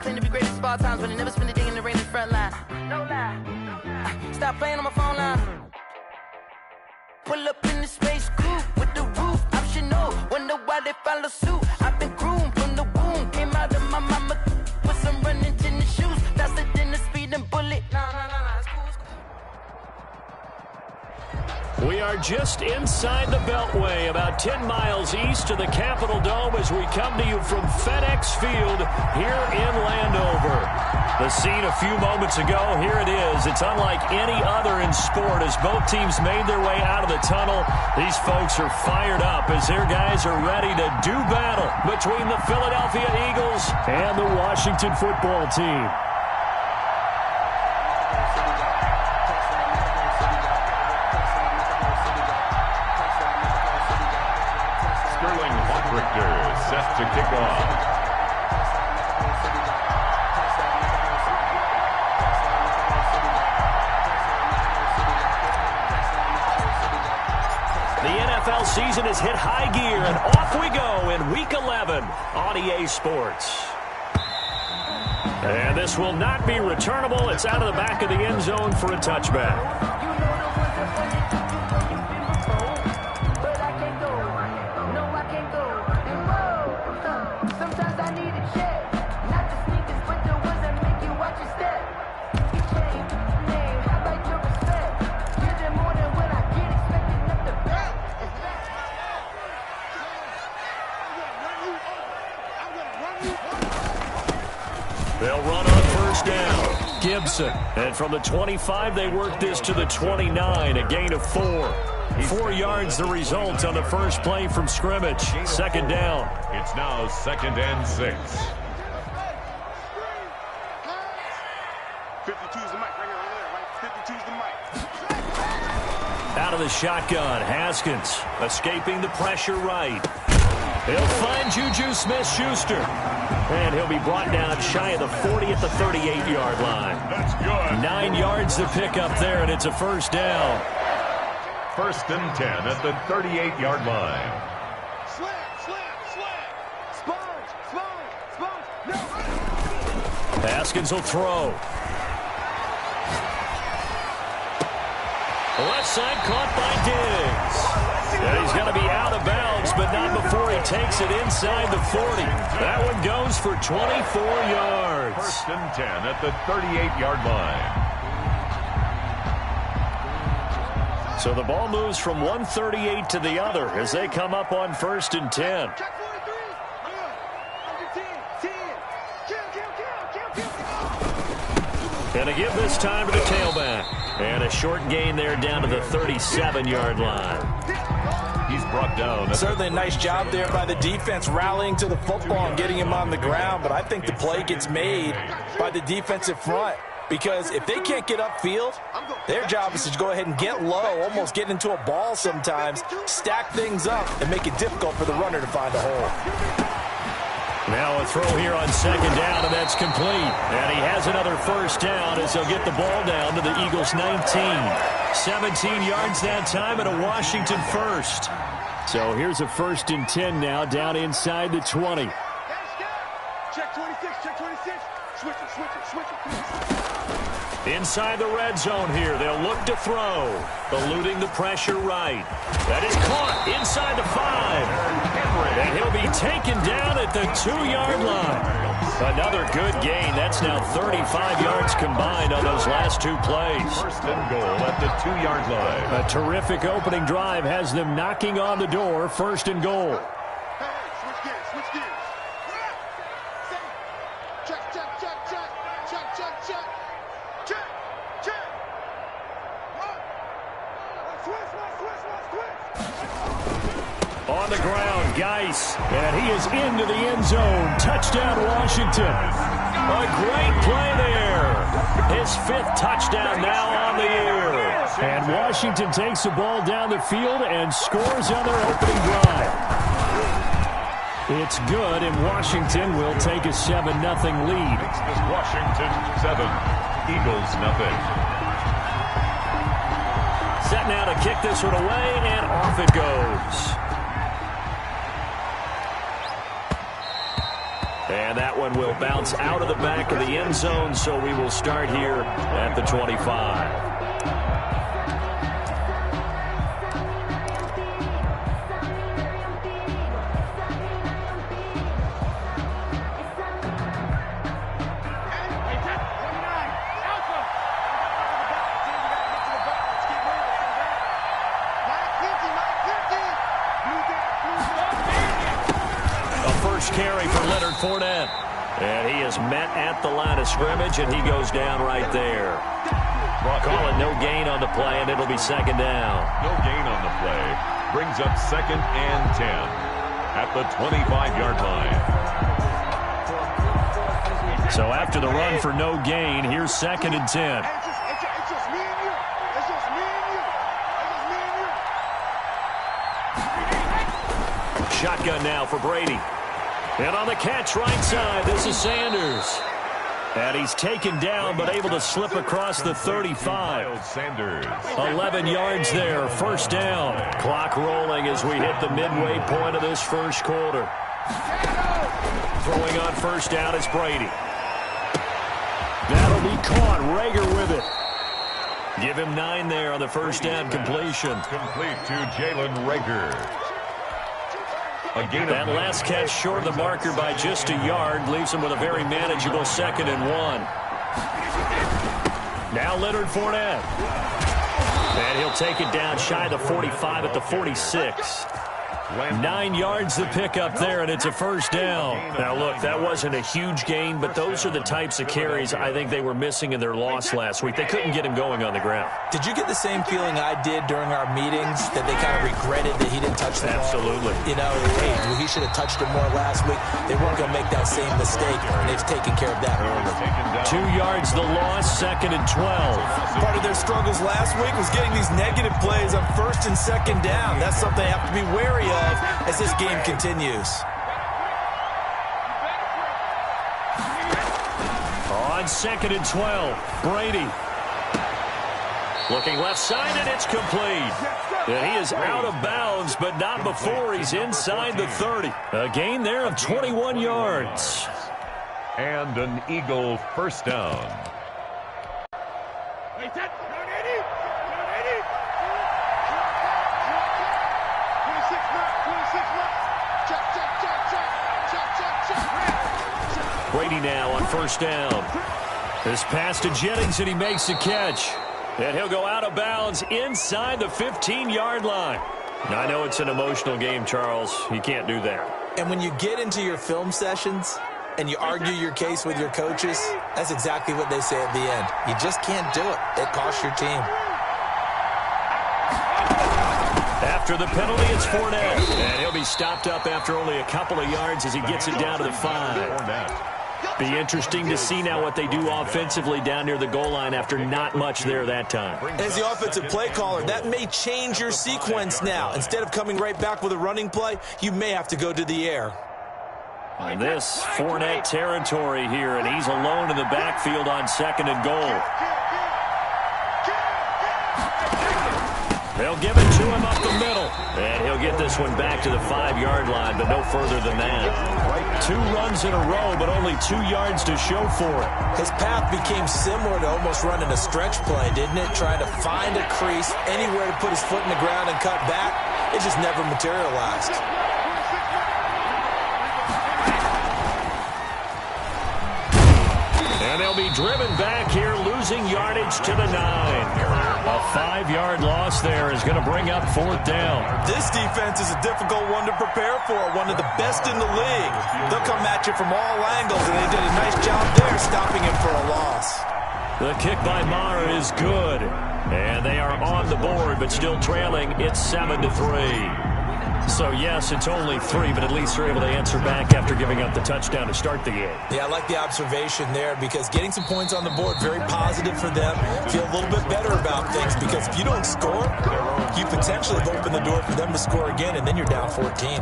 Claim to be great at all times, but I never spend a day in the rain in the front line. No lie. Stop playing on my phone line. Pull up in the space coupe with the roof optional. Wonder why they follow suit. I've been groomed from the womb. Came out of my mama with some running tennis shoes. Faster than the speeding bullet. Nah, it's cool. We are just inside the Beltway, about 10 miles east of the Capitol Dome as we come to you from FedEx Field here in Landover. The scene a few moments ago, here it is. It's unlike any other in sport as both teams made their way out of the tunnel. These folks are fired up as their guys are ready to do battle between the Philadelphia Eagles and the Washington football team. Set to kick off. The NFL season has hit high gear, and off we go in Week 11 on EA Sports. And this will not be returnable. It's out of the back of the end zone for a touchback. They'll run on first down. Gibson. And from the 25, they work this to the 29, a gain of 4. 4 yards the result on the first play from scrimmage. Second down. It's now 2nd and 6. 52's the mic right here, right? 52's the mic. Out of the shotgun, Haskins escaping the pressure right. He'll find Juju Smith-Schuster. And he'll be brought down shy of the 40 at the 38-yard line. That's good. 9 yards to pick up there, and it's a first down. 1st and 10 at the 38-yard line. Slam. Sponge. No. Haskins will throw. Left side caught by Diggs. And he's going to be out of bounds, but not before he takes it inside the 40. That one goes for 24 yards. 1st and 10 at the 38-yard line. So the ball moves from 138 to the other as they come up on 1st and 10. And to give this time to the tailback. And a short gain there down to the 37-yard line. He's brought down. Certainly a nice job there by the defense rallying to the football and getting him on the ground. But I think the play gets made by the defensive front. Because if they can't get upfield, their job is to go ahead and get low, almost get into a ball sometimes, stack things up, and make it difficult for the runner to find a hole. Now a throw here on 2nd down, and that's complete. And he has another first down as they'll get the ball down to the Eagles' 19. 17 yards that time and a Washington first. So here's a 1st and 10 now down inside the 20. Check 26. Switch it. Inside the red zone here, they'll look to throw. Eluding the pressure right. That is caught inside the 5. And he'll be taken down at the 2-yard line. Another good gain. That's now 35 yards combined on those last 2 plays. 1st and goal at the 2-yard line. A terrific opening drive has them knocking on the door. 1st and goal. Switch gears. On the ground, Geis, and he is into the end zone. Touchdown, Washington. A great play there. His 5th touchdown now on the year. And Washington takes the ball down the field and scores on their opening drive. It's good, and Washington will take a 7-0 lead. It's Washington 7, Eagles nothing. Set now to kick this one away, and off it goes. And that one will bounce out of the back of the end zone, so we will start here at the 25. Carry for Leonard Fournette. And he is met at the line of scrimmage, and he goes down right there. Call it no gain on the play, and it'll be second down. No gain on the play. Brings up 2nd and 10 at the 25-yard line. So after the run for no gain, here's 2nd and 10. It's just me and you. It's just me and you. Shotgun now for Brady. And on the catch right side, this is Sanders. And he's taken down, but able to slip across the 35. Sanders. 11 yards there, first down. Clock rolling as we hit the midway point of this first quarter. Throwing on first down is Brady. That'll be caught. Rager with it. Give him 9 there on the first down completion. Complete to Jalen Rager. That last catch short of the marker by just a yard leaves him with a very manageable 2nd and 1. Now Leonard Fournette. And he'll take it down shy of the 45 at the 46. 9 yards the pickup there, and it's a first down. Now, look, that wasn't a huge gain, but those are the types of carries I think they were missing in their loss last week. They couldn't get him going on the ground. Did you get the same feeling I did during our meetings, that they kind of regretted that he didn't touch the ball? Absolutely. You know, hey, he should have touched it more last week. They weren't going to make that same mistake, and they've taken care of that early. 2 yards the loss, 2nd and 12. Part of their struggles last week was getting these negative plays on 1st and 2nd down. That's something they have to be wary of as this game continues. On 2nd and 12, Brady. Looking left side, and it's complete. And he is out of bounds, but not before he's inside the 30. A gain there of 21 yards. And an Eagle first down. Brady now on first down. This pass to Jennings, and he makes the catch. And he'll go out of bounds inside the 15-yard line. Now, I know it's an emotional game, Charles. You can't do that. And when you get into your film sessions and you argue your case with your coaches, that's exactly what they say at the end. You just can't do it. It costs your team. After the penalty, it's Fournette. And he'll be stopped up after only a couple of yards as he gets it down to the 5. Be interesting to see now what they do offensively down near the goal line after not much there that time. As the offensive play caller, that may change your sequence now. Instead of coming right back with a running play, you may have to go to the air. And this Fournette territory here, and he's alone in the backfield on 2nd and goal. They'll give it to him up the middle. And he'll get this one back to the 5-yard line, but no further than that. 2 runs in a row, but only 2 yards to show for it. His path became similar to almost running a stretch play, didn't it? Trying to find a crease, anywhere to put his foot in the ground and cut back. It just never materialized. And they'll be driven back here, losing yardage to the 9. A 5-yard loss there is going to bring up 4th down. This defense is a difficult one to prepare for, one of the best in the league. They'll come at you from all angles, and they did a nice job there stopping him for a loss. The kick by Maher is good. And they are on the board, but still trailing. It's 7-3. So, yes, it's only 3, but at least they're able to answer back after giving up the touchdown to start the game. Yeah, I like the observation there because getting some points on the board, very positive for them. Feel a little bit better about things because if you don't score, you potentially have opened the door for them to score again, and then you're down 14.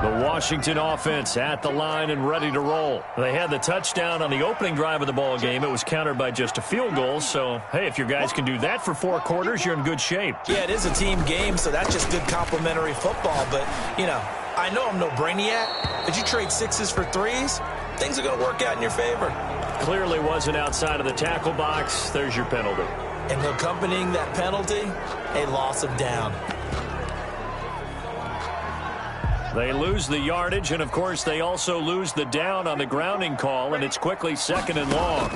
The Washington offense at the line and ready to roll. They had the touchdown on the opening drive of the ball game. It was countered by just a field goal. So, hey, if your guys can do that for 4 quarters, you're in good shape. Yeah, it is a team game, so that's just good complimentary football. But, you know, I know I'm no brainiac, but you trade sixes for threes, things are going to work out in your favor. Clearly wasn't outside of the tackle box. There's your penalty. And accompanying that penalty, a loss of down. They lose the yardage, and, of course, they also lose the down on the grounding call, and it's quickly 2nd and long.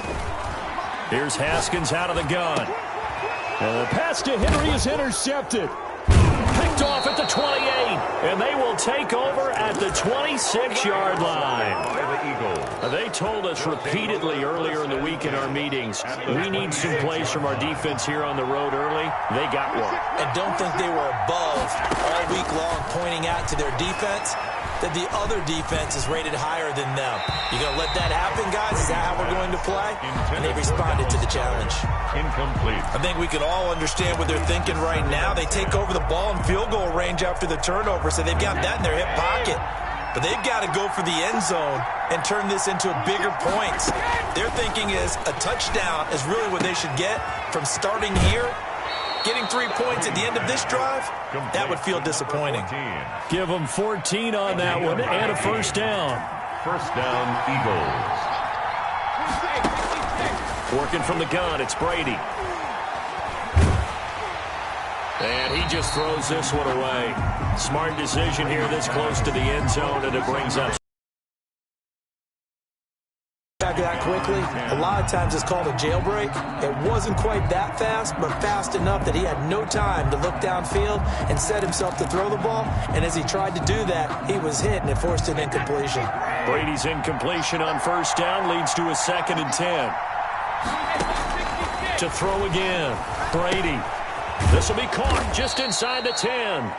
Here's Haskins out of the gun. And the pass to Henry is intercepted. Picked off at the 28, and they will take over at the 26-yard line. They told us repeatedly earlier in the week in our meetings, we need some plays from our defense here on the road early. They got one. And don't think they were above all week long pointing out to their defense that the other defense is rated higher than them. You going to let that happen, guys? Is that how we're going to play? And they responded to the challenge. Incomplete. I think we can all understand what they're thinking right now. They take over the ball in field goal range after the turnover, so they've got that in their hip pocket. But they've got to go for the end zone and turn this into bigger points. Their thinking is a touchdown is really what they should get from starting here. Getting 3 points at the end of this drive, that would feel disappointing. Give them 14 on that one and a first down. First down, Eagles. Working from the gun, it's Brady. And he just throws this one away. Smart decision here this close to the end zone, and it brings up. Back that quickly. A lot of times it's called a jailbreak. It wasn't quite that fast, but fast enough that he had no time to look downfield and set himself to throw the ball. And as he tried to do that, he was hit, and it forced an incompletion. Brady's incompletion on first down leads to a 2nd and 10. To throw again, Brady. This will be caught just inside the 10.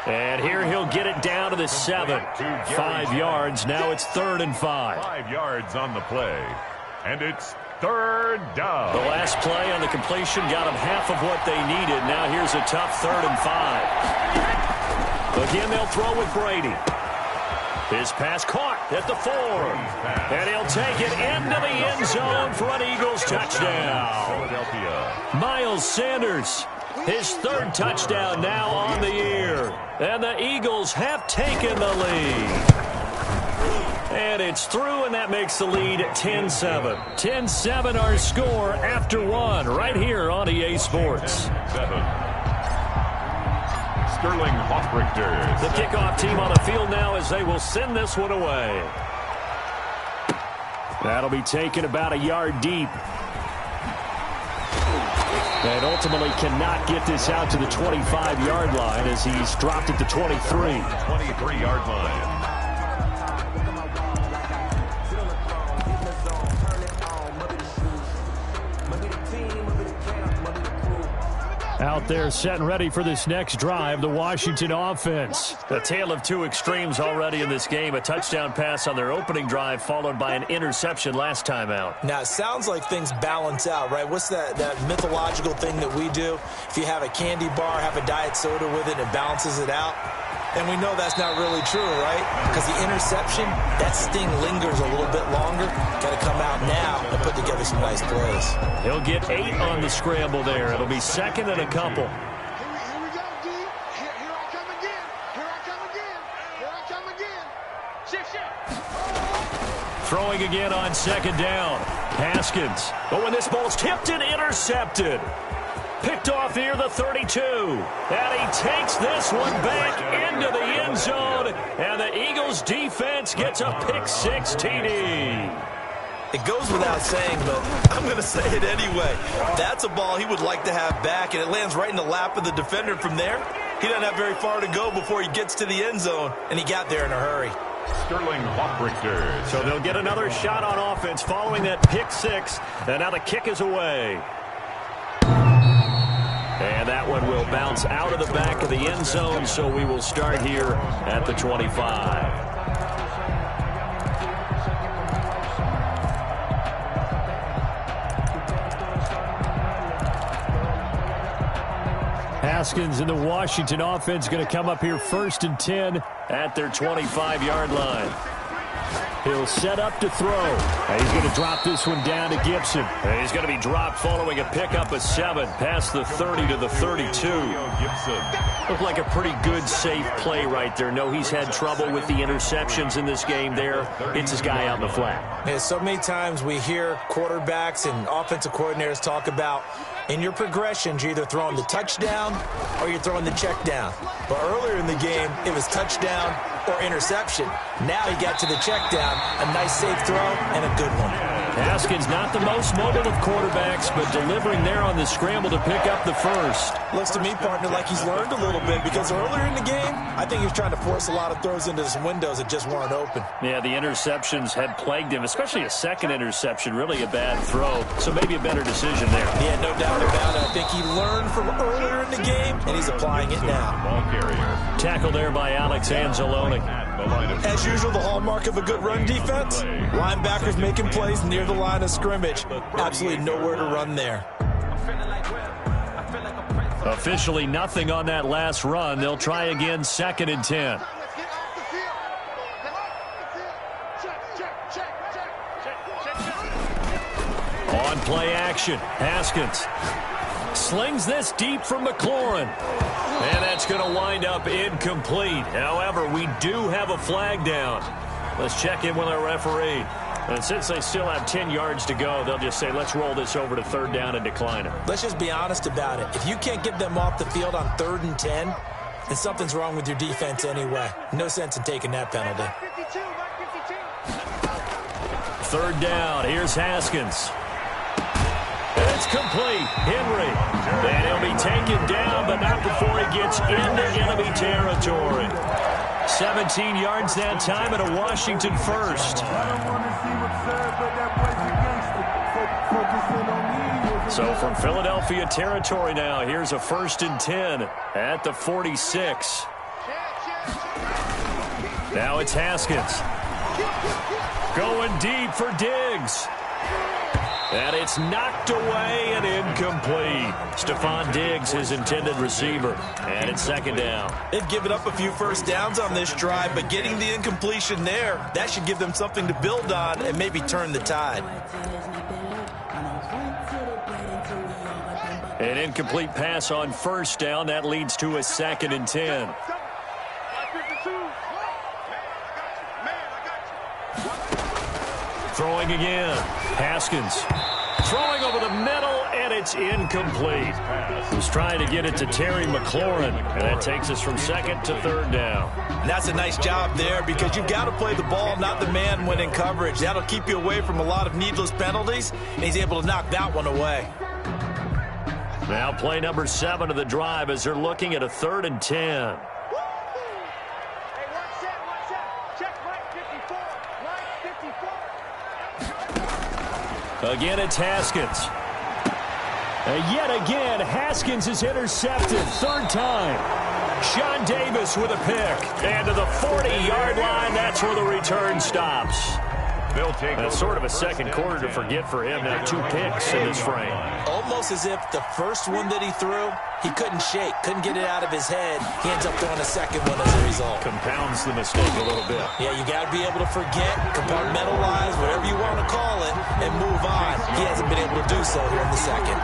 And here he'll get it down to the 7. 5 yards. Now it's 3rd and 5. 5 yards on the play. And it's 3rd down. The last play on the completion got them half of what they needed. Now here's a tough 3rd and 5. Again, they'll throw with Brady. His pass caught at the 4. And he'll take it into the end zone for an Eagles touchdown. Philadelphia. Miles Sanders, his 3rd touchdown now on the year. And the Eagles have taken the lead. And it's through, and that makes the lead 10-7. 10-7 our score after 1 right here on EA Sports. 7. Sterling Hoffrichter. The kickoff team on the field now as they will send this one away. That'll be taken about a yard deep. And ultimately cannot get this out to the 25-yard line as he's dropped at the 23. 23-yard line. Out there set and ready for this next drive, the Washington offense. A tale of two extremes already in this game. A touchdown pass on their opening drive followed by an interception last time out. Now, it sounds like things balance out, right? What's that mythological thing that we do? If you have a candy bar, have a diet soda with it, it balances it out. And we know that's not really true, right? Because the interception, that sting lingers a little bit longer. Got to come out now and put together some nice plays. He'll get 8 on the scramble there. It'll be 2nd and a couple. Here we go, D. Here I come again. Here I come again. Here I come again. Shift. Throwing again on 2nd down. Haskins. Oh, and this ball's tipped and intercepted. Picked off near the 32. And he takes this one back into the end zone. And the Eagles defense gets a pick-6 TD. It goes without saying, but I'm going to say it anyway. That's a ball he would like to have back, and it lands right in the lap of the defender from there. He doesn't have very far to go before he gets to the end zone, and he got there in a hurry. Sterling Hoffrichter. So they'll get another shot on offense following that pick-6. And now the kick is away. And that one will bounce out of the back of the end zone, so we will start here at the 25. Haskins and the Washington offense going to come up here 1st and 10 at their 25-yard line. He'll set up to throw. And he's going to drop this one down to Gibson. And he's going to be dropped following a pickup of 7 past the 30 to the 32. Looked like a pretty good, safe play right there. No, he's had trouble with the interceptions in this game there. Hits his guy out in the flat. Yeah, so many times we hear quarterbacks and offensive coordinators talk about in your progressions, you're either throwing the touchdown or you're throwing the check down. But earlier in the game, it was touchdown or interception. Now he got to the check down, a nice safe throw, and a good one. Haskins not the most mobile of quarterbacks, but delivering there on the scramble to pick up the first. Looks to me, partner, like he's learned a little bit because earlier in the game, I think he was trying to force a lot of throws into some windows that just weren't open. Yeah, the interceptions had plagued him, especially a second interception, really a bad throw. So maybe a better decision there. Yeah, no doubt about it. I think he learned from earlier in the game, and he's applying it now. Ball carrier. Tackle there by Alex Anzalone. As usual, the hallmark of a good run defense, linebackers making plays near the line of scrimmage. Absolutely nowhere to run there. Officially nothing on that last run. They'll try again, 2nd and 10. On play action, Haskins slings this deep from McLaurin. And that's going to wind up incomplete. However, we do have a flag down. Let's check in with our referee. And since they still have 10 yards to go, they'll just say, let's roll this over to 3rd down and decline it. Let's just be honest about it. If you can't get them off the field on 3rd and 10, then something's wrong with your defense anyway. No sense in taking that penalty. 3rd down. Here's Haskins. It's complete. Henry. And he'll be taken down, but not before he gets into enemy territory. 17 yards that time and a Washington first. So from Philadelphia territory now, here's a 1st and 10 at the 46. Now it's Haskins. Going deep for Diggs. And it's knocked away and incomplete. Stephon Diggs, his intended receiver. And it's 2nd down. They've given up a few first downs on this drive, but getting the incompletion there, that should give them something to build on and maybe turn the tide. An incomplete pass on 1st down. That leads to a 2nd and 10. Throwing again. Haskins throwing over the middle, and it's incomplete. He's trying to get it to Terry McLaurin, and that takes us from 2nd to 3rd down. And that's a nice job there because you've got to play the ball, not the man when in coverage. That'll keep you away from a lot of needless penalties, and he's able to knock that one away. Now play number 7 of the drive as they're looking at a 3rd and 10. Again, it's Haskins. And yet again, Haskins is intercepted. 3rd time. Sean Davis with a pick. And to the 40-yard line, that's where the return stops. That's sort of a second quarter to forget for him. Now 2 picks in this frame. Almost as if the first one that he threw, he couldn't shake, couldn't get it out of his head. He ends up throwing a second one as a result. Compounds the mistake a little bit. Yeah, you got to be able to forget, compartmentalize, whatever you want to call it, and move on. He hasn't been able to do so here in the second.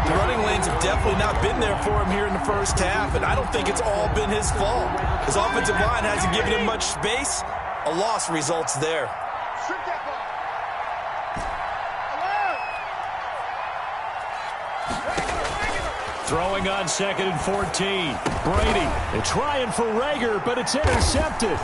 The running lanes have definitely not been there for him here in the first half, and I don't think it's all been his fault. His offensive line hasn't given him much space. A loss results there. Throwing on 2nd and 14. Brady. They're trying for Rager, but it's intercepted.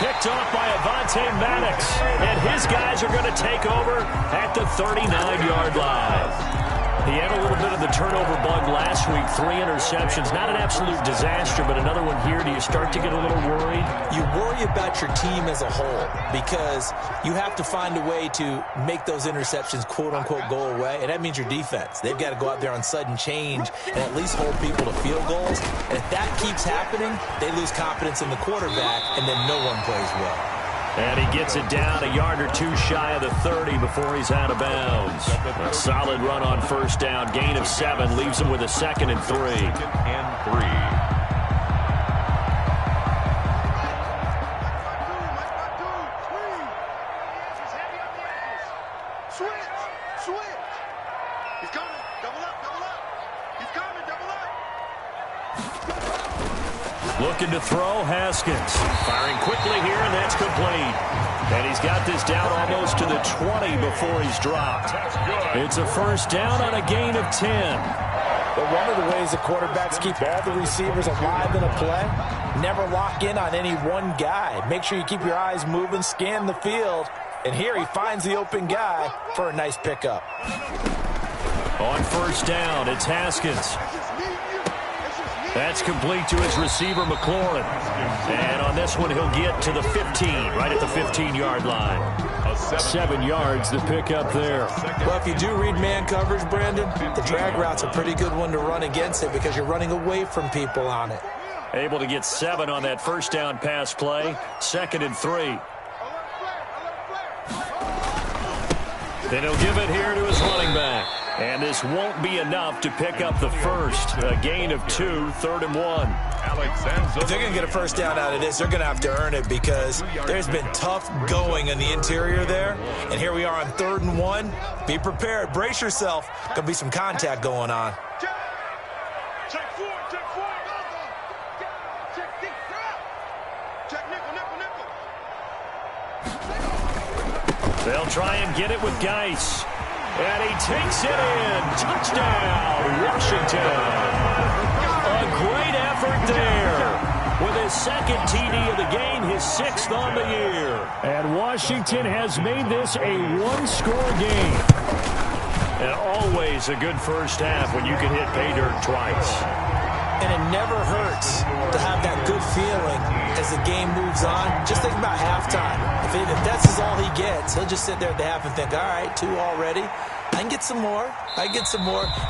Picked off by Avonte Maddox. And his guys are going to take over at the 39-yard line. He had a little bit of the turnover bug last week. 3 interceptions. Not an absolute disaster, but another one here. Do you start to get a little worried? You worry about your team as a whole because you have to find a way to make those interceptions, quote-unquote, go away, and that means your defense. They've got to go out there on sudden change and at least hold people to field goals. And if that keeps happening, they lose confidence in the quarterback, and then no one plays well. And he gets it down a yard or 2 shy of the 30 before he's out of bounds. A solid run on 1st down. Gain of 7 leaves him with a 2nd and 3. 2nd and 3. Switch. He's coming. Double up. He's coming. Double up. Looking to throw, Haskins. Firing quickly here, and that's complete. And he's got this down almost to the 20 before he's dropped. It's a first down on a gain of 10. But one of the ways the quarterbacks keep all the receivers alive in a play, never lock in on any one guy. Make sure you keep your eyes moving, scan the field. And here he finds the open guy for a nice pickup. On first down, it's Haskins. That's complete to his receiver, McLaurin. And on this one, he'll get to the 15, right at the 15-yard line. 7 yards, the pickup there. Well, if you do read man coverage, Brandon, the drag route's a pretty good one to run against it because you're running away from people on it. Able to get 7 on that first down pass play. 2nd and 3. Then he'll give it here to his running back. And this won't be enough to pick up the first. A gain of 2, 3rd and 1. If they're going to get a first down out of this, they're going to have to earn it because there's been tough going in the interior there. And here we are on 3rd and 1. Be prepared. Brace yourself. Going to be some contact going on. Check four. Check nickel. They'll try and get it with Geis. And he takes it in. Touchdown, Washington. A great effort there. With his 2nd TD of the game, his 6th on the year. And Washington has made this a one-score game. And always a good first half when you can hit pay dirt twice. And it never hurts to have that good feeling as the game moves on. Just think about halftime. If that's all he gets, he'll just sit there at the half and think, all right, 2 already. I can get some more. And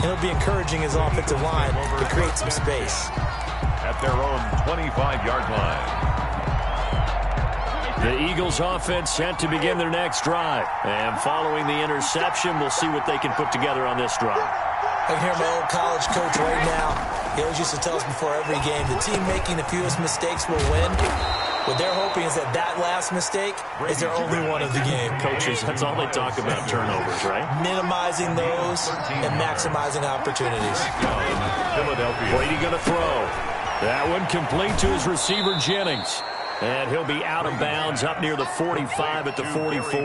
he'll be encouraging his offensive line to create some space. At their own 25-yard line. The Eagles offense set to begin their next drive. And following the interception, we'll see what they can put together on this drive. I can hear my old college coach right now. He always used to tell us before every game, the team making the fewest mistakes will win. What they're hoping is that last mistake is their only one of the game. Coaches, that's all they talk about, turnovers, right? Minimizing those and maximizing opportunities. Brady going to throw. That one complete to his receiver, Jennings. And he'll be out of bounds up near the 45 at the 44.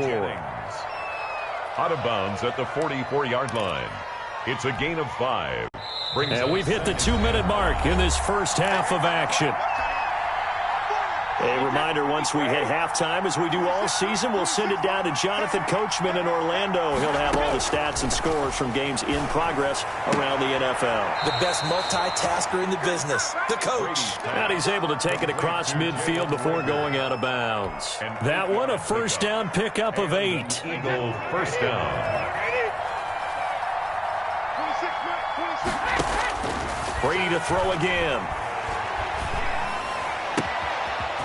Out of bounds at the 44-yard line. It's a gain of 5. And we've hit the 2-minute mark in this first half of action. A reminder, once we hit halftime, as we do all season, we'll send it down to Jonathan Coachman in Orlando. He'll have all the stats and scores from games in progress around the NFL. The best multitasker in the business, the coach. And he's able to take it across midfield before going out of bounds. That one, a first down pickup of 8. Eagle first down. Brady to throw again.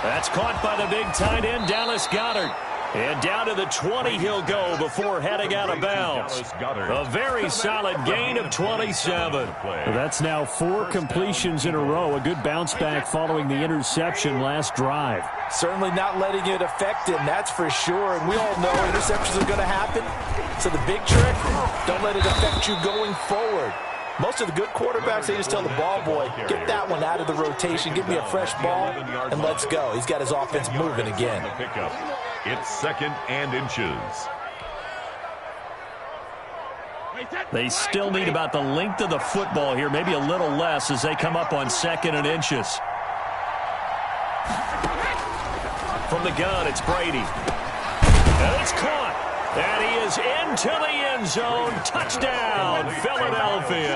That's caught by the big tight end, Dallas Goedert. And down to the 20 he'll go before heading out of bounds. A very solid gain of 27. That's now 4 completions in a row. A good bounce back following the interception last drive. Certainly not letting it affect him, that's for sure. And we all know interceptions are going to happen. So the big trick, don't let it affect you going forward. Most of the good quarterbacks, they just tell the ball boy, get that one out of the rotation, give me a fresh ball, and let's go. He's got his offense moving again. It's 2nd and inches. They still need about the length of the football here, maybe a little less as they come up on 2nd and inches. From the gun, it's Brady. And it's caught. And he is into the end zone. Touchdown, Philadelphia.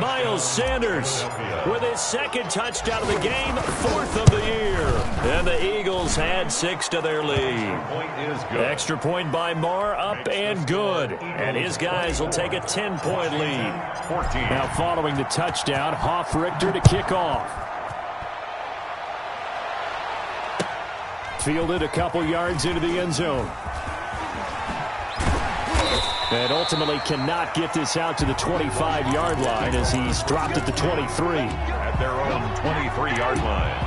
Miles Sanders with his 2nd touchdown of the game, 4th of the year. And the Eagles had 6 to their lead. Extra point by Marr, up and good. And his guys will take a 10-point lead. Now following the touchdown, Hoff-Richter to kick off. Fielded a couple yards into the end zone. And ultimately cannot get this out to the 25-yard line as he's dropped at the 23. At their own 23-yard line.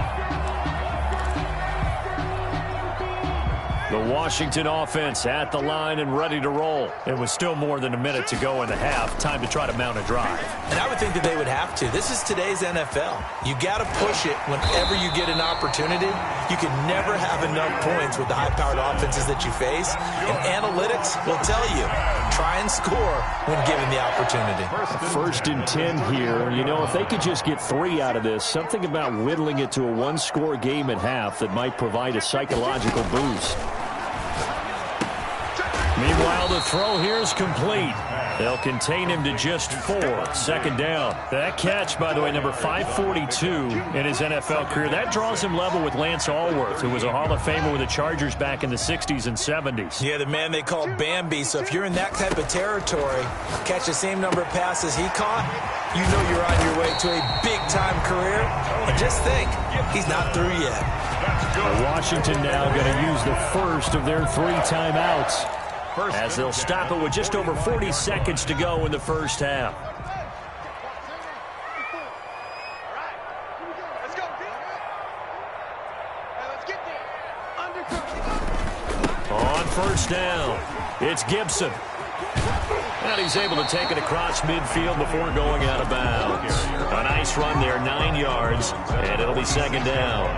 The Washington offense at the line and ready to roll. It was still more than a minute to go in the half. Time to try to mount a drive. And I would think that they would have to. This is today's NFL. You got to push it whenever you get an opportunity. You can never have enough points with the high-powered offenses that you face. And analytics will tell you, try and score when given the opportunity. 1st and 10 here. You know, if they could just get 3 out of this, something about whittling it to a one-score game at half that might provide a psychological boost. Meanwhile, the throw here is complete. They'll contain him to just 4. 2nd down. That catch, by the way, number 542 in his NFL career. That draws him level with Lance Allworth, who was a Hall of Famer with the Chargers back in the 60s and 70s. Yeah, the man they call Bambi. So if you're in that type of territory, catch the same number of passes he caught, you know you're on your way to a big-time career. And just think, he's not through yet. Washington now going to use the first of their 3 timeouts, as they'll stop it with just over 40 seconds to go in the first half. On 1st down, it's Gibson. And he's able to take it across midfield before going out of bounds. A nice run there, 9 yards, and it'll be 2nd down.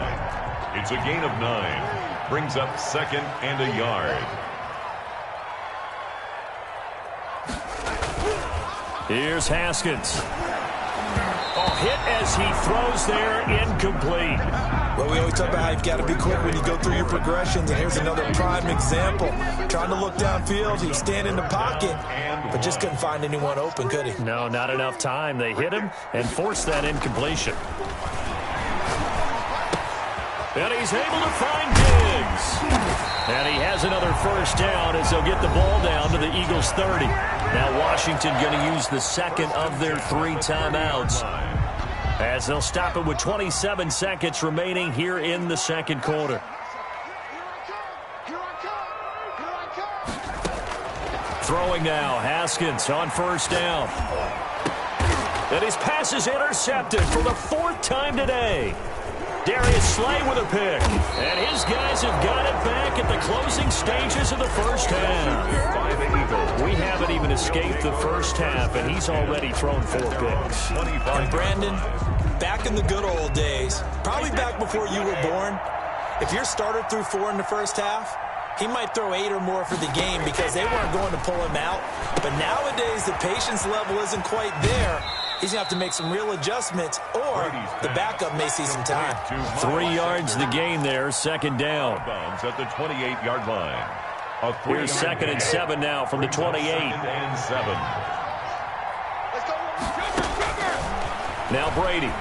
It's a gain of 9. Brings up 2nd and a yard. Here's Haskins. Oh, hit as he throws there, incomplete. Well, we always talk about how you've got to be quick when you go through your progressions, and here's another prime example. Trying to look downfield, he was standing in the pocket, but just couldn't find anyone open, could he? No, not enough time. They hit him and forced that incompletion. And he's able to find Diggs. And he has another 1st down as they'll get the ball down to the Eagles' 30. Now Washington going to use the 2nd of their 3 timeouts, as they'll stop it with 27 seconds remaining here in the 2nd quarter. Throwing now, Haskins on 1st down. And his pass is intercepted for the 4th time today. Darius Slay with a pick. And his guys have got it back at the closing stages of the first half. We haven't even escaped the first half, and he's already thrown 4 picks. And Brandon, back in the good old days, probably back before you were born, if your starter threw 4 in the first half, he might throw 8 or more for the game because they weren't going to pull him out. But nowadays, the patience level isn't quite there. He's going to have to make some real adjustments, or the backup may see some time. 3 yards the gain there, 2nd down. At the 28-yard line. Here's 2nd and 7 now from the 28. 2nd and 7. Now Brady.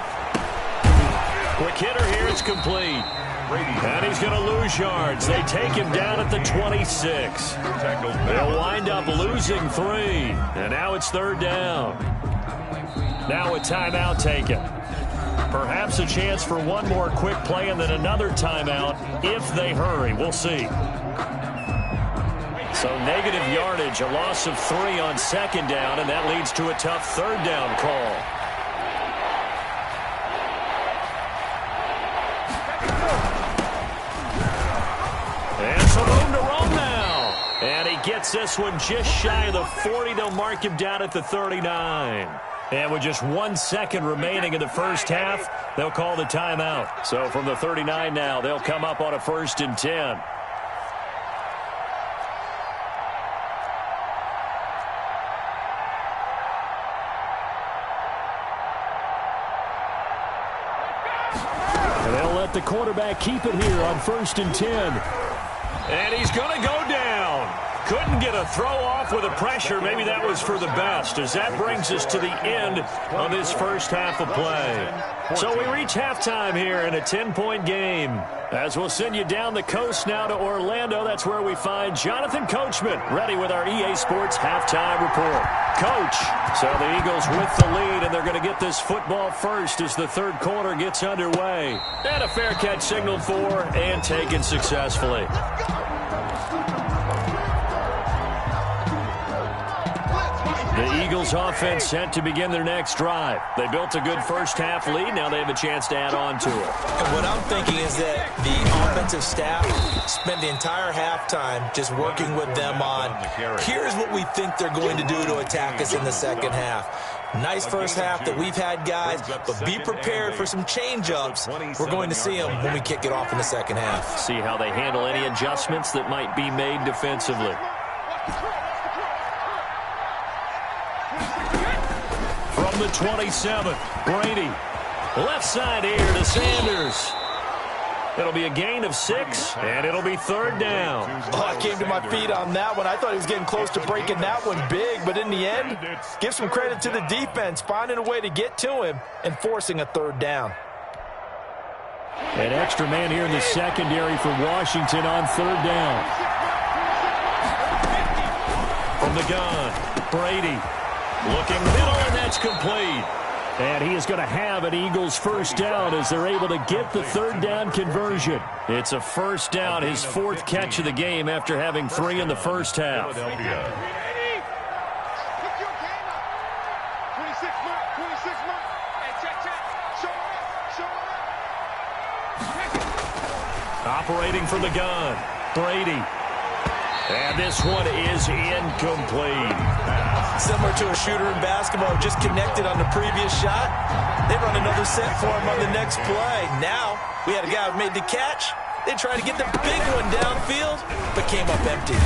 Quick hitter here, it's complete. And he's going to lose yards. They take him down at the 26. They'll wind up losing 3. And now it's 3rd down. Now a timeout taken. Perhaps a chance for one more quick play and then another timeout if they hurry. We'll see. So negative yardage, a loss of 3 on 2nd down, and that leads to a tough 3rd down call. And some room to roam now. And he gets this one just shy of the 40. They'll mark him down at the 39. And with just 1 second remaining in the first half, they'll call the timeout. So from the 39 now, they'll come up on a 1st and 10. And they'll let the quarterback keep it here on 1st and 10. And he's going to go down. Couldn't get a throw off with the pressure. Maybe that was for the best, as that brings us to the end of this first half of play. So we reach halftime here in a 10-point game. As we'll send you down the coast now to Orlando, that's where we find Jonathan Coachman ready with our EA Sports halftime report. Coach, so the Eagles with the lead, and they're going to get this football first as the 3rd quarter gets underway. And a fair catch signaled for and taken successfully. The Eagles Eagles offense set to begin their next drive. They built a good first-half lead. Now they have a chance to add on to it. And what I'm thinking is that the offensive staff spent the entire halftime just working with them on, here's what we think they're going to do to attack us in the second half. Nice first half that we've had, guys, but be prepared for some change-ups. We're going to see them when we kick it off in the second half. See how they handle any adjustments that might be made defensively. From the 27, Brady. Left side here to Sanders. It'll be a gain of 6, and it'll be third down. Oh, I came to my feet on that one. I thought he was getting close to breaking that one big, but in the end, give some credit to the defense, finding a way to get to him and forcing a third down. An extra man here in the secondary for Washington on third down. From the gun, Brady. Looking middle, and that's complete. And he is going to have an Eagles first down as they're able to get the third down conversion. It's a first down, his 4th catch of the game after having 3 in the first half. Operating from the gun, Brady. And this one is incomplete. Similar to a shooter in basketball, just connected on the previous shot. They run another set for him on the next play. Now, we had a guy who made the catch. They tried to get the big one downfield, but came up empty.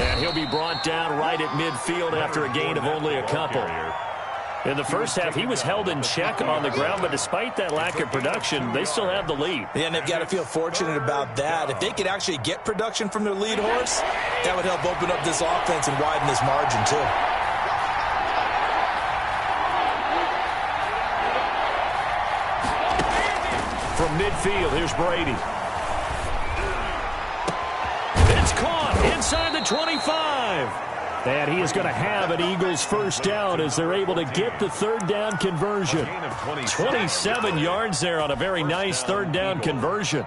And he'll be brought down right at midfield after a gain of only a couple. In the first half, he was held in check on the ground, but despite that lack of production, they still have the lead. Yeah, and they've got to feel fortunate about that. If they could actually get production from their lead horse, that would help open up this offense and widen this margin, too. From midfield, here's Brady. It's caught inside the 25. And he is going to have an Eagles first down as they're able to get the third down conversion. 27 yards there on a very nice third down conversion.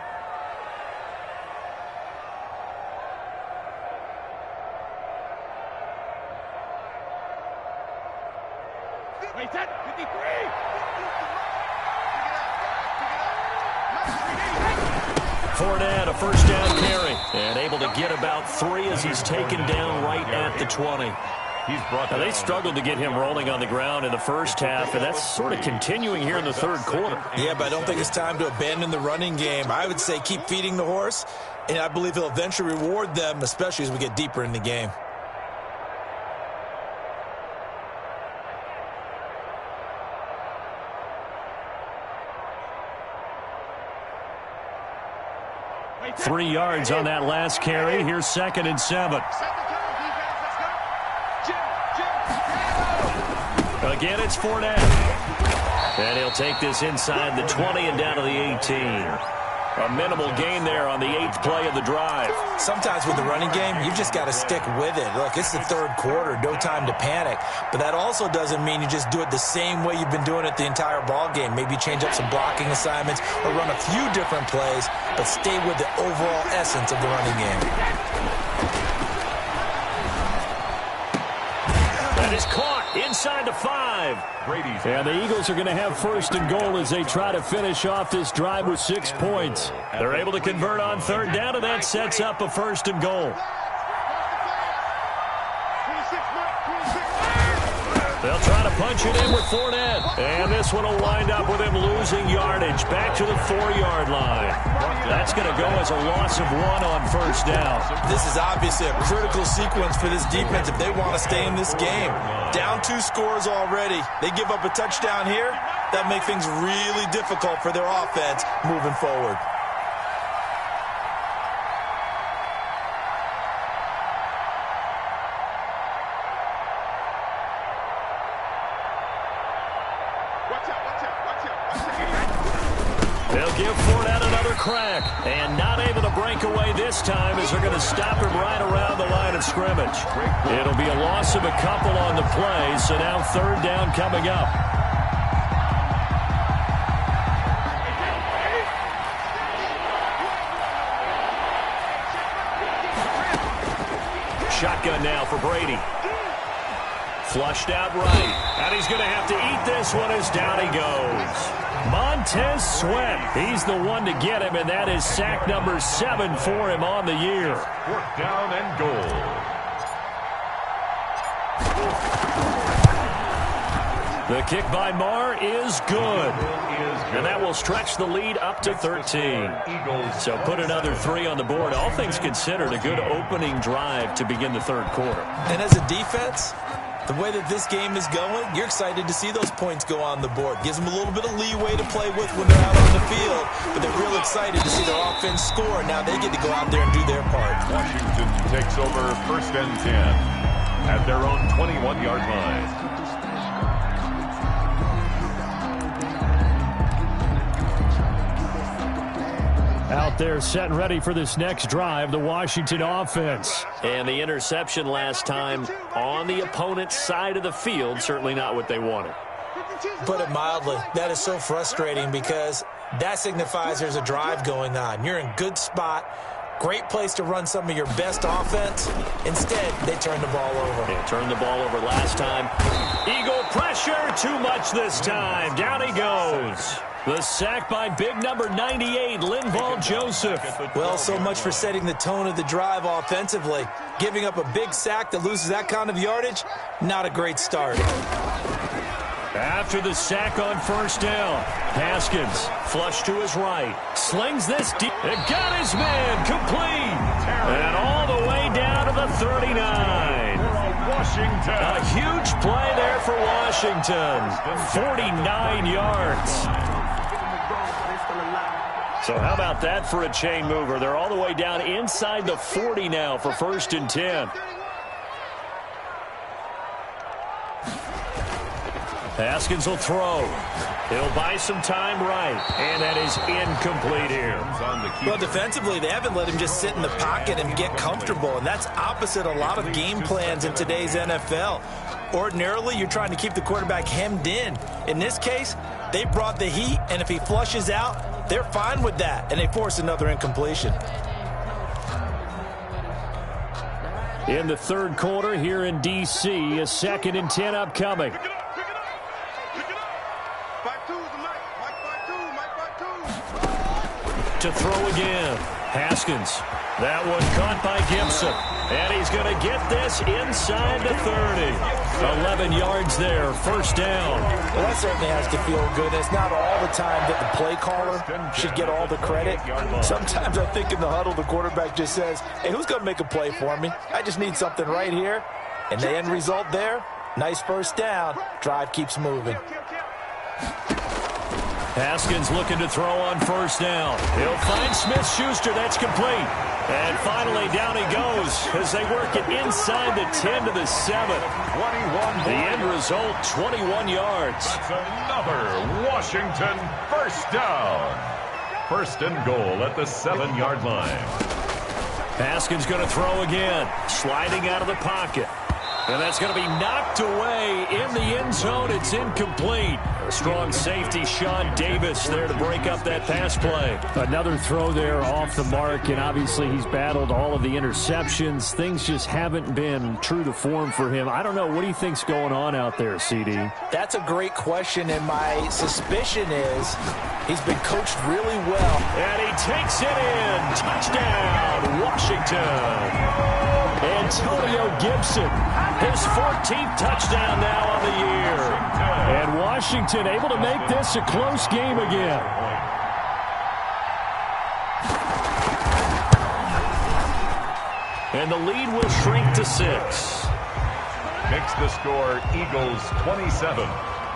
Fournette, a first down carry, and able to get about 3 as he's taken down right at the 20. Now, they struggled to get him rolling on the ground in the first half, and that's sort of continuing here in the third quarter. Yeah, but I don't think it's time to abandon the running game. I would say keep feeding the horse, and I believe he'll eventually reward them, especially as we get deeper in the game. Three yards on that last carry. Here's 2nd and 7. Again, it's Fournette. And he'll take this inside the 20 and down to the 18. A minimal gain there on the 8th play of the drive. Sometimes with the running game, you've just got to stick with it. Look, it's the third quarter, no time to panic. But that also doesn't mean you just do it the same way you've been doing it the entire ball game. Maybe change up some blocking assignments or run a few different plays, but stay with the overall essence of the running game. That is caught inside the 5. And the Eagles are going to have 1st and goal as they try to finish off this drive with 6 points. They're able to convert on third down, and that sets up a 1st and goal. They'll try to punch it in with Fournette. And this one will wind up with him losing yardage back to the 4-yard line. That's going to go as a loss of 1 on 1st down. This is obviously a critical sequence for this defense if they want to stay in this game. Down 2 scores already. They give up a touchdown here. That makes things really difficult for their offense moving forward. They'll give Fournette another crack, and not able to break away this time as they're going to stop him right around the line of scrimmage. It'll be a loss of a couple on the play, so now 3rd down coming up. Shotgun now for Brady. Flushed out right. And he's going to have to eat this one as down he goes. Montez Sweat, he's the one to get him, and that is sack number 7 for him on the year. 4th down and goal. The kick by Marr is good. And that will stretch the lead up to 13. So put another 3 on the board. All things considered, a good opening drive to begin the third quarter. And as a defense, the way that this game is going, you're excited to see those points go on the board. Gives them a little bit of leeway to play with when they're out on the field, but they're real excited to see their offense score. Now they get to go out there and do their part. Washington takes over 1st and 10 at their own 21-yard line. Out there set and ready for this next drive, the Washington offense. And the interception last time on the opponent's side of the field, certainly not what they wanted. Put it mildly, that is so frustrating because that signifies there's a drive going on. You're in good spot, great place to run some of your best offense. Instead, they turn the ball over. They turned the ball over last time. Eagle pressure, too much this time. Down he goes. The sack by big number 98, Linval Joseph. Well, so much for setting the tone of the drive offensively. Giving up a big sack that loses that kind of yardage, not a great start. After the sack on 1st down, Haskins flush to his right. Slings this deep. It got his man complete. And all the way down to the 39. Washington. A huge play there for Washington. 49 yards. So how about that for a chain mover? They're all the way down inside the 40 now for 1st and 10. Haskins will throw. He'll buy some time right. And that is incomplete here. Well, defensively, they haven't let him just sit in the pocket and get comfortable. And that's opposite a lot of game plans in today's NFL. Ordinarily, you're trying to keep the quarterback hemmed in. In this case, they brought the heat, and if he flushes out, they're fine with that, and they force another incompletion. In the third quarter here in D.C., a 2nd and 10 upcoming. To throw again. Haskins. That one caught by Gibson. And he's going to get this inside the 30. 11 yards there, 1st down. Well, that certainly has to feel good. It's not all the time that the play caller should get all the credit. Sometimes I think in the huddle, the quarterback just says, hey, who's going to make a play for me? I just need something right here. And the end result there, nice 1st down. Drive keeps moving. Haskins looking to throw on 1st down. He'll find Smith-Schuster. That's complete. And finally, down he goes as they work it inside the 10 to the 7. 21. The end result, 21 yards. That's another Washington 1st down. 1st and goal at the 7-yard line. Haskins going to throw again. Sliding out of the pocket. And that's going to be knocked away in the end zone. It's incomplete. A strong safety, Sean Davis, there to break up that pass play. Another throw there off the mark, and obviously he's battled all of the interceptions. Things just haven't been true to form for him. I don't know. What do you think's going on out there, CD? That's a great question, and my suspicion is he's been coached really well. And he takes it in. Touchdown, Washington. Antonio Gibson, his 14th touchdown now on the year. And Washington able to make this a close game again. And the lead will shrink to 6. Makes the score Eagles 27,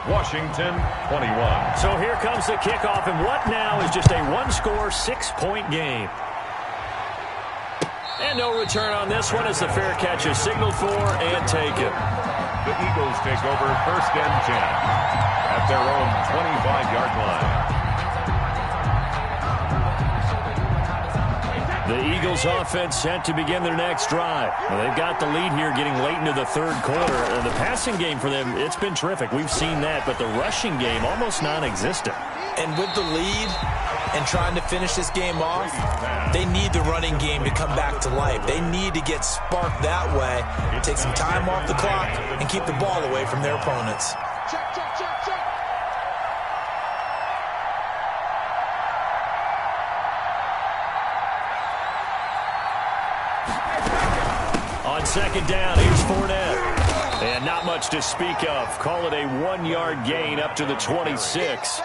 Washington 21. So here comes the kickoff, and what now is just a one-score, 6-point game. And no return on this one as the fair catch is signaled for and taken. The Eagles take over 1st and 10 at their own 25-yard line. The Eagles offense set to begin their next drive. Well, they've got the lead here getting late into the third quarter. The passing game for them, it's been terrific. We've seen that, but the rushing game almost non-existent. And with the lead, and trying to finish this game off, they need the running game to come back to life. They need to get sparked that way, take some time off the clock, and keep the ball away from their opponents. Check, check, check, check. On second down, here's Fournette. And not much to speak of. Call it a 1-yard gain up to the 26.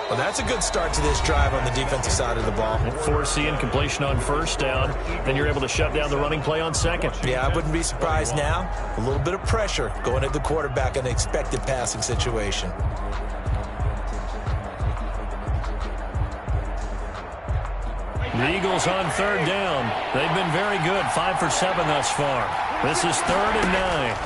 Well, that's a good start to this drive on the defensive side of the ball. Force the incompletion on first down. Then you're able to shut down the running play on second. Yeah, I wouldn't be surprised now. A little bit of pressure going at the quarterback in an expected passing situation. The Eagles on third down. They've been very good, 5 for 7 thus far. This is 3rd and 9.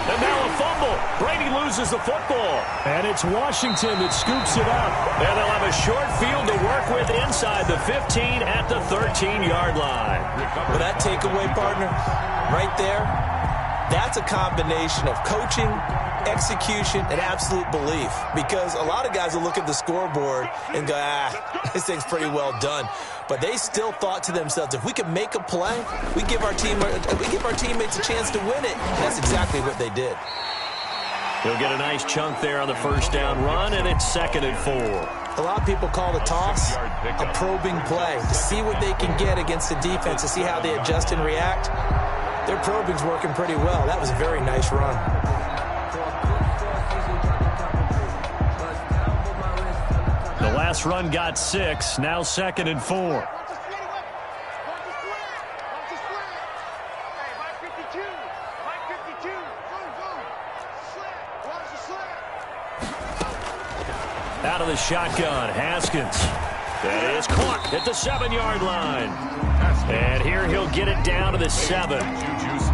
And now a fumble. Brady loses the football. And it's Washington that scoops it up. And they'll have a short field to work with inside the 15 at the 13-yard line. But that takeaway, partner, right there, that's a combination of coaching, execution, and absolute belief. Because a lot of guys will look at the scoreboard and go, this thing's pretty well done. But they still thought to themselves, if we can make a play, we give our teammates a chance to win it. And that's exactly what they did. He'll get a nice chunk there on the first down run, and it's 2nd and 4. A lot of people call the toss a probing play to see what they can get against the defense, to see how they adjust and react. Their probing's working pretty well. That was a very nice run. The last run got 6, now 2nd and 4. Out of the shotgun, Haskins. That is caught at the 7-yard line. And here he'll get it down to the 7.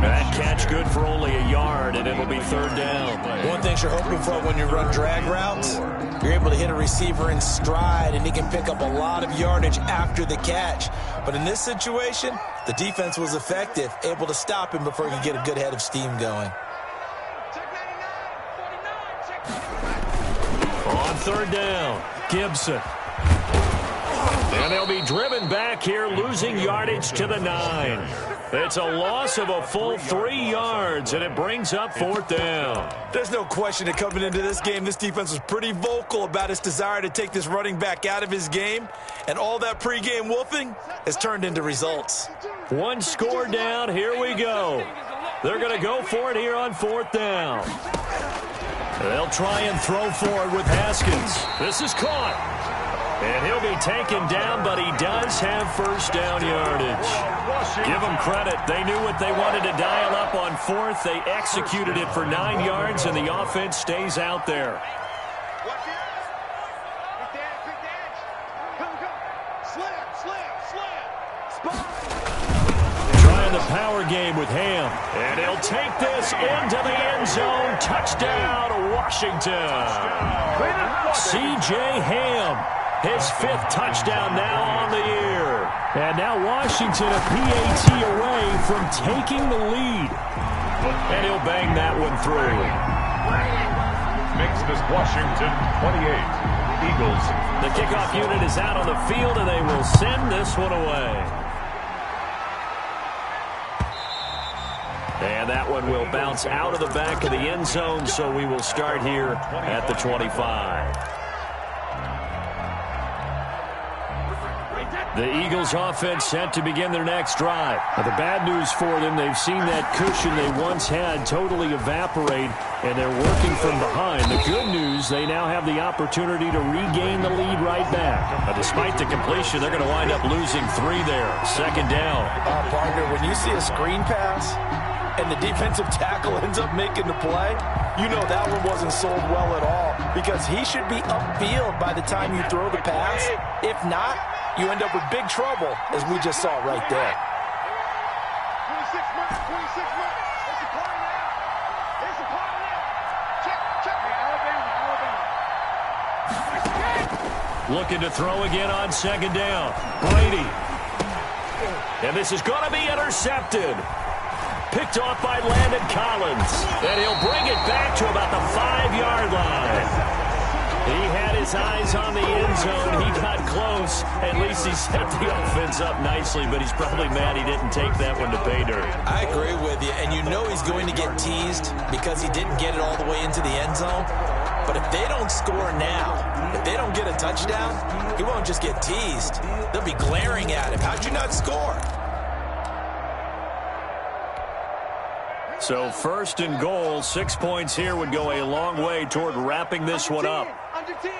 That catch good for only a yard, and it'll be 3rd down. One thing you're hoping for when you run drag routes, you're able to hit a receiver in stride, and he can pick up a lot of yardage after the catch. But in this situation, the defense was effective, able to stop him before he could get a good head of steam going. On 3rd down, Gibson. And they'll be driven back here, losing yardage to the 9. It's a loss of a full 3 yards, and it brings up 4th down. There's no question that coming into this game, this defense was pretty vocal about its desire to take this running back out of his game, and all that pregame wolfing has turned into results. 1 score down, here we go. They're going to go for it here on 4th down. They'll try and throw forward with Haskins. This is caught. And he'll be taken down, but he does have first down yardage. Give them credit. They knew what they wanted to dial up on 4th. They executed it for 9 yards, and the offense stays out there. Trying the power game with Ham. And he'll take this into the end zone. Touchdown, Washington. C.J. Ham. His 5th touchdown now on the year. And now Washington a PAT away from taking the lead. And he'll bang that one through. Makes this Washington 28. Eagles. The kickoff unit is out on the field, and they will send this one away. And that one will bounce out of the back of the end zone, so we will start here at the 25. The Eagles offense set to begin their next drive. Now, the bad news for them, they've seen that cushion they once had totally evaporate, and they're working from behind. The good news, they now have the opportunity to regain the lead right back. But despite the completion, they're going to wind up losing 3 there. 2nd down. Partner, when you see a screen pass and the defensive tackle ends up making the play, you know that one wasn't sold well at all, because he should be upfield by the time you throw the pass. If not, you end up with big trouble, as we just saw right there. 26 marks, 26 marks. It's a party now. It's a party now. Check, check. Alabama. Looking to throw again on 2nd down. Brady. And this is going to be intercepted. Picked off by Landon Collins. And he'll bring it back to about the 5-yard line. He had his eyes on the end zone. He got close. At least he set the offense up nicely, but he's probably mad he didn't take that one to pay dirt. I agree with you, and you know he's going to get teased because he didn't get it all the way into the end zone. But if they don't score now, if they don't get a touchdown, he won't just get teased. They'll be glaring at him. How'd you not score? So 1st and goal, 6 points here would go a long way toward wrapping this one up. Under 10.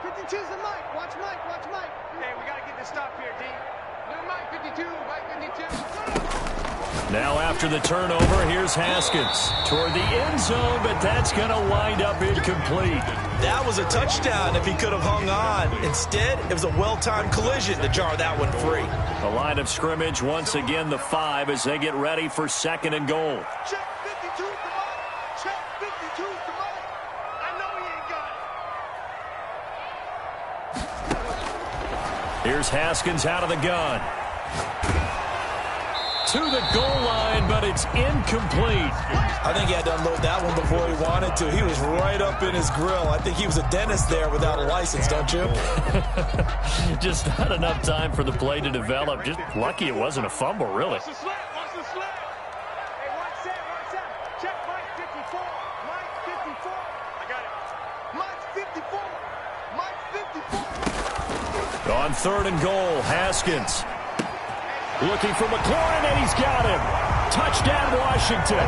52's the Mike. Watch Mike. Hey, we got to get this stop here, D. No, Mike 52. Mike 52. Now after the turnover, here's Haskins toward the end zone, but that's going to wind up incomplete. That was a touchdown if he could have hung on. Instead, it was a well-timed collision to jar that one free. The line of scrimmage, once again, the 5 as they get ready for 2nd and goal. Check 52's the Mike. Check 52's the Mike. I know he ain't got it. Here's Haskins out of the gun. To the goal line, but it's incomplete. I think he had to unload that one before he wanted to. He was right up in his grill. I think he was a dentist there without a license, don't you? Just not enough time for the play to develop. Just lucky it wasn't a fumble, really. Watch the slap. Hey, watch that. Check Mike 54. Mike 54. I got it. Mike 54. On 3rd and goal, Haskins. Looking for McLaurin, and he's got him. Touchdown, Washington.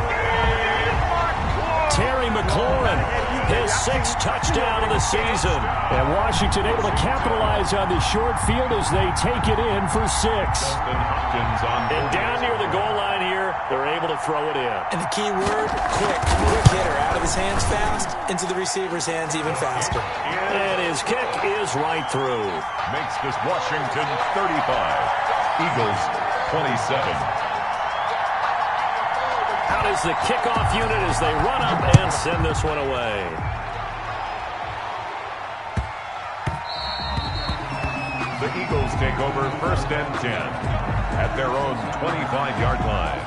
Terry McLaurin, his 6th touchdown of the season. And Washington able to capitalize on the short field as they take it in for 6. And down near the goal line here, they're able to throw it in. And the key word, quick hitter. Out of his hands fast, into the receiver's hands even faster. And his kick is right through. Makes this Washington 35. Eagles 27. Out is the kickoff unit as they run up and send this one away. The Eagles take over 1st and 10 at their own 25-yard line.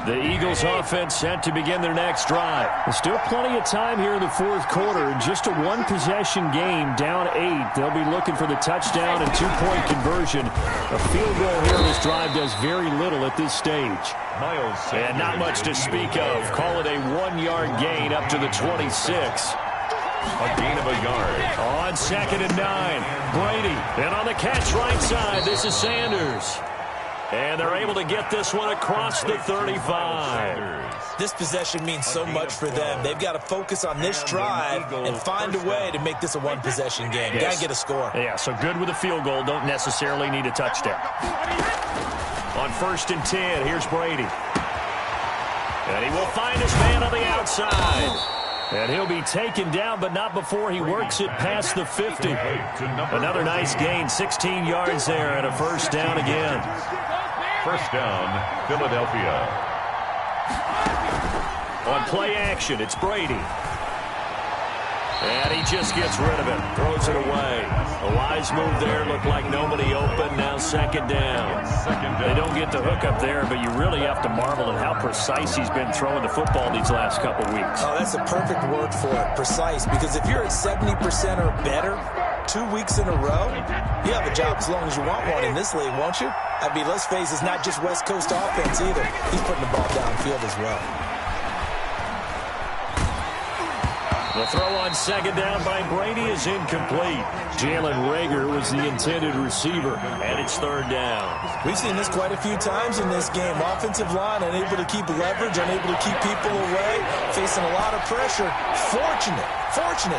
The Eagles offense set to begin their next drive. There's still plenty of time here in the 4th quarter. Just a 1-possession game, down 8. They'll be looking for the touchdown and 2-point conversion. A field goal here in this drive does very little at this stage. Miles and not much to speak of. Call it a 1-yard gain up to the 26. A gain of a yard. On 2nd and 9, Brady. And on the catch right side, this is Sanders. And they're able to get this one across the 35. This possession means so much for them. They've got to focus on this drive and find a way to make this a 1-possession game. Got to get a score. Yeah, so good with a field goal. Don't necessarily need a touchdown. On 1st and 10, here's Brady. And he will find his man on the outside. And he'll be taken down, but not before he works it past the 50. Another nice gain, 16 yards there, and a 1st down again. 1st down, Philadelphia. On play action, it's Brady. And he just gets rid of it, throws it away. A wise move there, looked like nobody open, now 2nd down. They don't get the hook up there, but you really have to marvel at how precise he's been throwing the football these last couple weeks. Oh, that's a perfect word for it, precise, because if you're at 70% or better 2 weeks in a row, you have a job as long as you want one in this league, won't you? I mean, let's face it, it's not just West Coast offense either. He's putting the ball downfield as well. The throw on 2nd down by Brady is incomplete. Jalen Reagor was the intended receiver, and it's 3rd down. We've seen this quite a few times in this game. Offensive line unable to keep leverage, unable to keep people away, facing a lot of pressure. Fortunate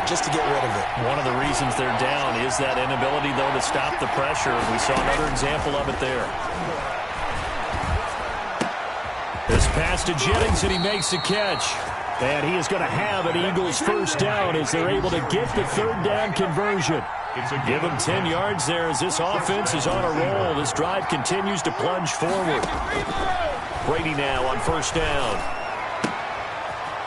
just to get rid of it. One of the reasons they're down is that inability, though, to stop the pressure. We saw another example of it there. This pass to Jennings, and he makes the catch. And he is going to have an Eagles 1st down as they're able to get the 3rd down conversion. Give him 10 yards there as this offense is on a roll. This drive continues to plunge forward. Brady now on first down.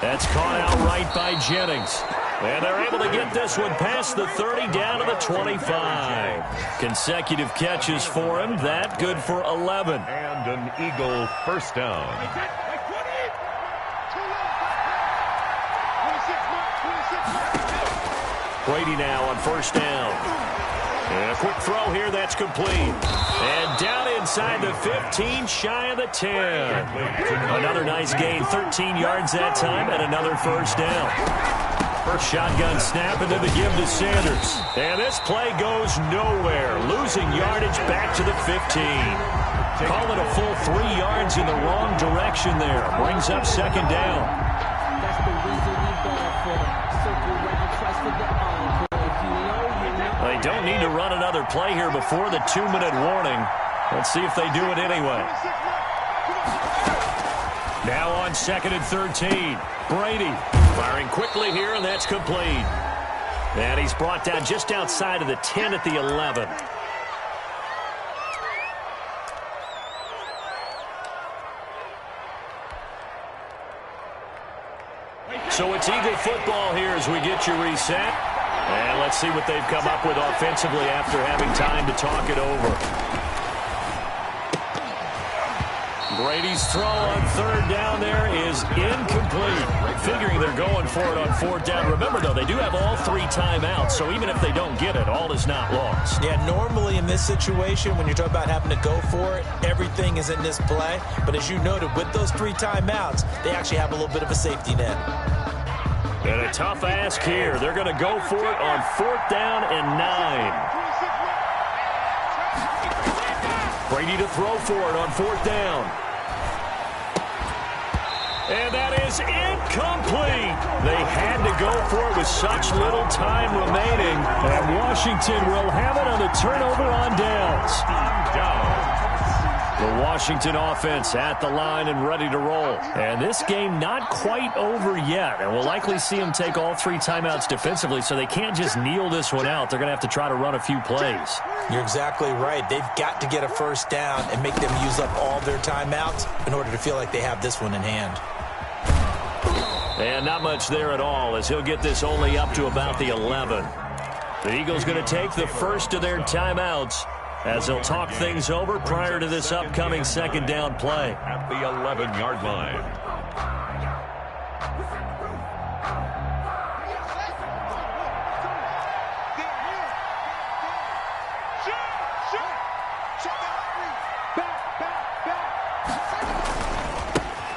That's caught out right by Jennings. And they're able to get this one past the 30 down to the 25. Consecutive catches for him. That good for 11. And an Eagle first down. Brady now on first down. And a quick throw here, that's complete. And down inside the 15, shy of the 10. Another nice gain, 13 yards that time, and another first down. First shotgun snap, and then the give to Sanders. And this play goes nowhere. Losing yardage back to the 15. Call it a full 3 yards in the wrong direction there. Brings up second down. That's the reason we ball for the circle right twice for the encore. If you know, They don't need to run another play here before the 2-minute warning. Let's see if they do it anyway. Now on second and 13. Brady firing quickly here, and that's complete. And he's brought down just outside of the 10 at the 11. So it's Eagle football here as we get you reset. And let's see what they've come up with offensively after having time to talk it over. Brady's throw on third down there is incomplete. Figuring they're going for it on fourth down. Remember, though, they do have all 3 timeouts, so even if they don't get it, all is not lost. Yeah, normally in this situation, when you're talking about having to go for it, everything is in this play. But as you noted, with those 3 timeouts, they actually have a little bit of a safety net. And a tough ask here. They're going to go for it on fourth down and 9. Brady to throw for it on fourth down. And that is incomplete. They had to go for it with such little time remaining. And Washington will have it on the turnover on downs. The Washington offense at the line and ready to roll. And this game not quite over yet. And we'll likely see them take all 3 timeouts defensively, so they can't just kneel this one out. They're going to have to try to run a few plays. You're exactly right. They've got to get a first down and make them use up all their timeouts in order to feel like they have this one in hand. And not much there at all, as he'll get this only up to about the 11. The Eagles going to take the first of their timeouts as they'll talk things over prior to this upcoming second down play. At the 11-yard line.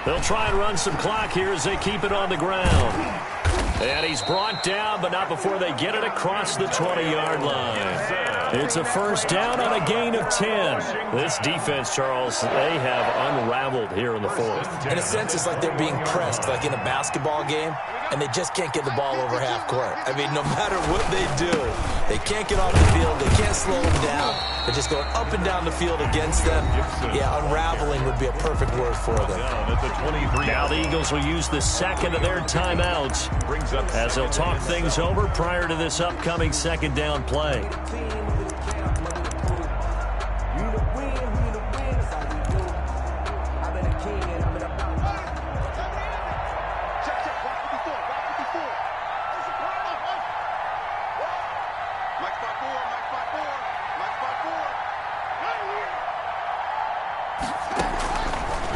They'll try and run some clock here as they keep it on the ground. And he's brought down, but not before they get it across the 20-yard line. It's a first down on a gain of 10. This defense, Charles, they have unraveled here in the fourth. In a sense, it's like they're being pressed, like in a basketball game, and they just can't get the ball over half court. I mean, no matter what they do, they can't get off the field. They can't slow them down. They're just going up and down the field against them. Yeah, unraveling would be a perfect word for them. Now the Eagles will use the second of their timeouts as they'll talk things over prior to this upcoming second down play.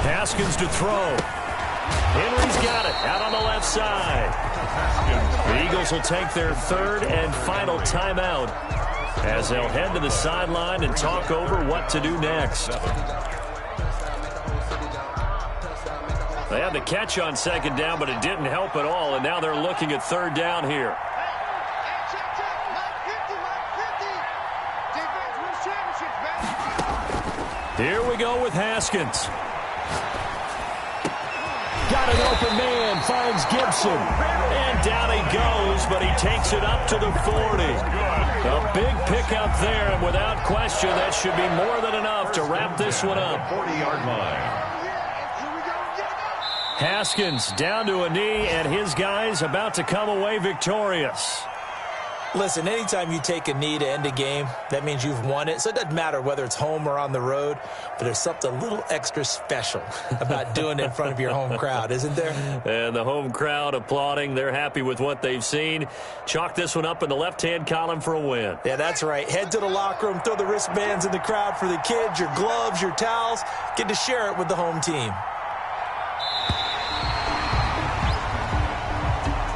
Haskins to throw. Henry's got it out on the left side. The Eagles will take their third and final timeout as they'll head to the sideline and talk over what to do next. They had the catch on second down, but it didn't help at all, and now they're looking at third down here. Here we go with Haskins. Got an open man, finds Gibson. And down he goes, but he takes it up to the 40. A big pickup there, and without question, that should be more than enough to wrap this one up. 40-yard line. Haskins down to a knee, and his guys about to come away victorious. Listen, anytime you take a knee to end a game, that means you've won it. So it doesn't matter whether it's home or on the road, but there's something a little extra special about doing it in front of your home crowd, isn't there? And the home crowd applauding. They're happy with what they've seen. Chalk this one up in the left-hand column for a win. Yeah, that's right. Head to the locker room, throw the wristbands in the crowd for the kids, your gloves, your towels. Get to share it with the home team.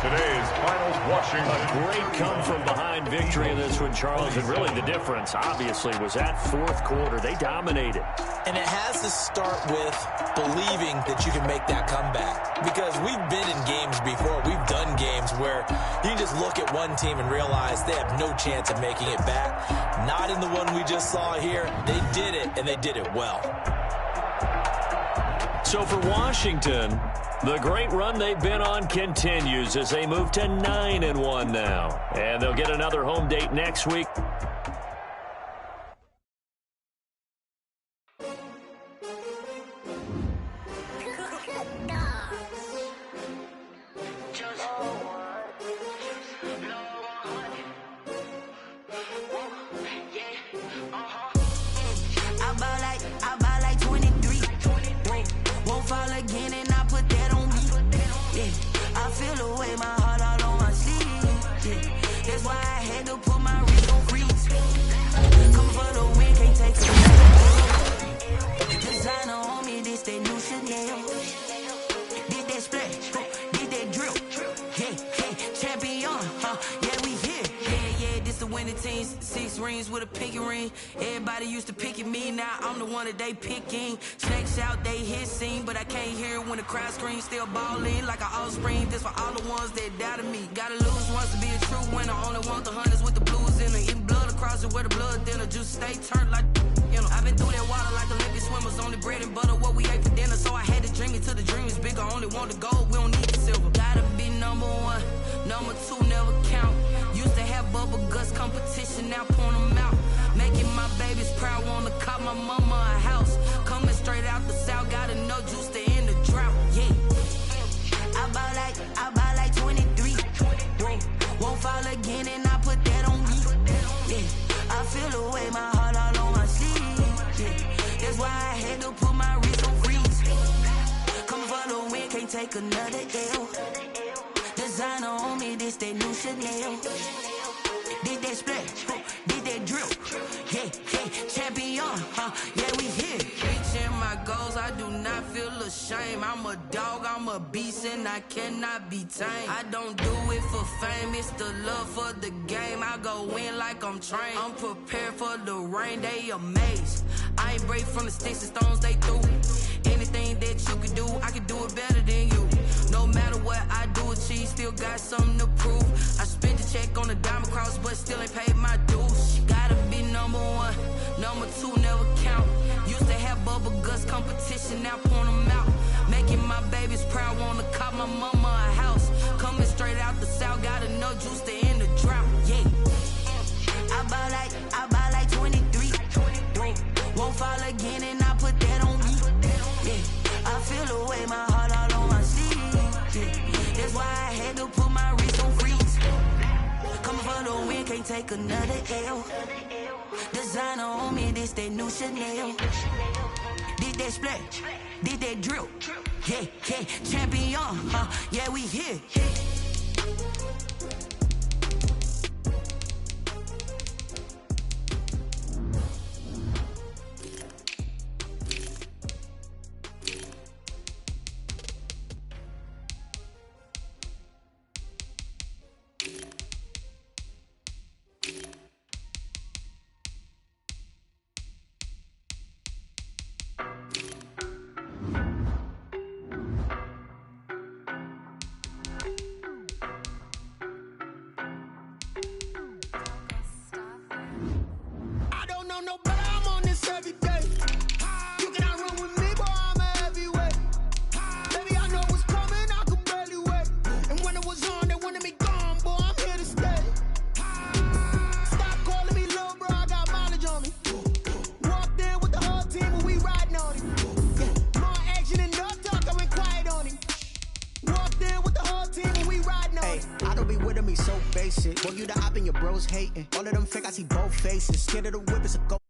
Today's finals Washington. A great come-from-behind victory in this one, Charles. And really the difference, obviously, was that fourth quarter. They dominated. And it has to start with believing that you can make that comeback. Because we've been in games before. We've done games where you just look at one team and realize they have no chance of making it back. Not in the one we just saw here. They did it, and they did it well. So for Washington, the great run they've been on continues as they move to 9-1 now. And they'll get another home date next week. With a pinky ring, everybody used to pick at me. Now I'm the one that they picking. Snakes out, they hissing, but I can't hear when the crowd screams. Still balling like an offspring. This for all the ones that doubted me. Gotta lose once to be a true winner. Only want the hunters with the blues in it. Eating blood across it where the blood dinner. Juice stay turned like you know. I've been through that water like Olympic swimmers. Only bread and butter what we ate for dinner. So I had to dream it till the dream is bigger. Only want the gold, we don't need the silver. Gotta be number one, number two never count. Used to have bubble guts competition, now point them out. Making my babies proud, wanna cop my mama a house. Coming straight out the south, gotta know juice to end the drought. Yeah, I bought like 23. Won't fall again, and I put that on me. Yeah, I feel the way, my heart all on my sleeve. Yeah, that's why I had to put my wrist on freeze. Coming for the win, can't take another L. Designer on me, this that new Chanel. Did that splash, did that drill. Yeah, champion, yeah, we here. Reaching my goals, I do not feel ashamed. I'm a dog, I'm a beast, and I cannot be tamed. I don't do it for fame, it's the love for the game. I go in like I'm trained. I'm prepared for the rain, they amazed. I ain't break from the sticks and stones they threw. Anything that you can do, I can do it better than you. No matter what I do, achieve, still got something to prove. I spent the check on the diamond cross, but still ain't paid my dues. Gotta be number one, number two never count. Used to have bubble guts competition, now point them out. Making my babies proud, wanna cop my mama a house. Coming straight out the south, gotta know juice to end the drought. Yeah, I bought like 23. Won't fall again, and I put that on me. Yeah, I feel the way, my heart all on my sleeve. Yeah, that's why I had to put my wrist on freeze. Coming for the win, can't take another L. Designer on me, this that new Chanel. Did that splash, did that drill. Yeah, champion, yeah, we here. face it. Boy, you the op and your bros hating. All of them fake, I see both faces. Scared of the whip, it's a go.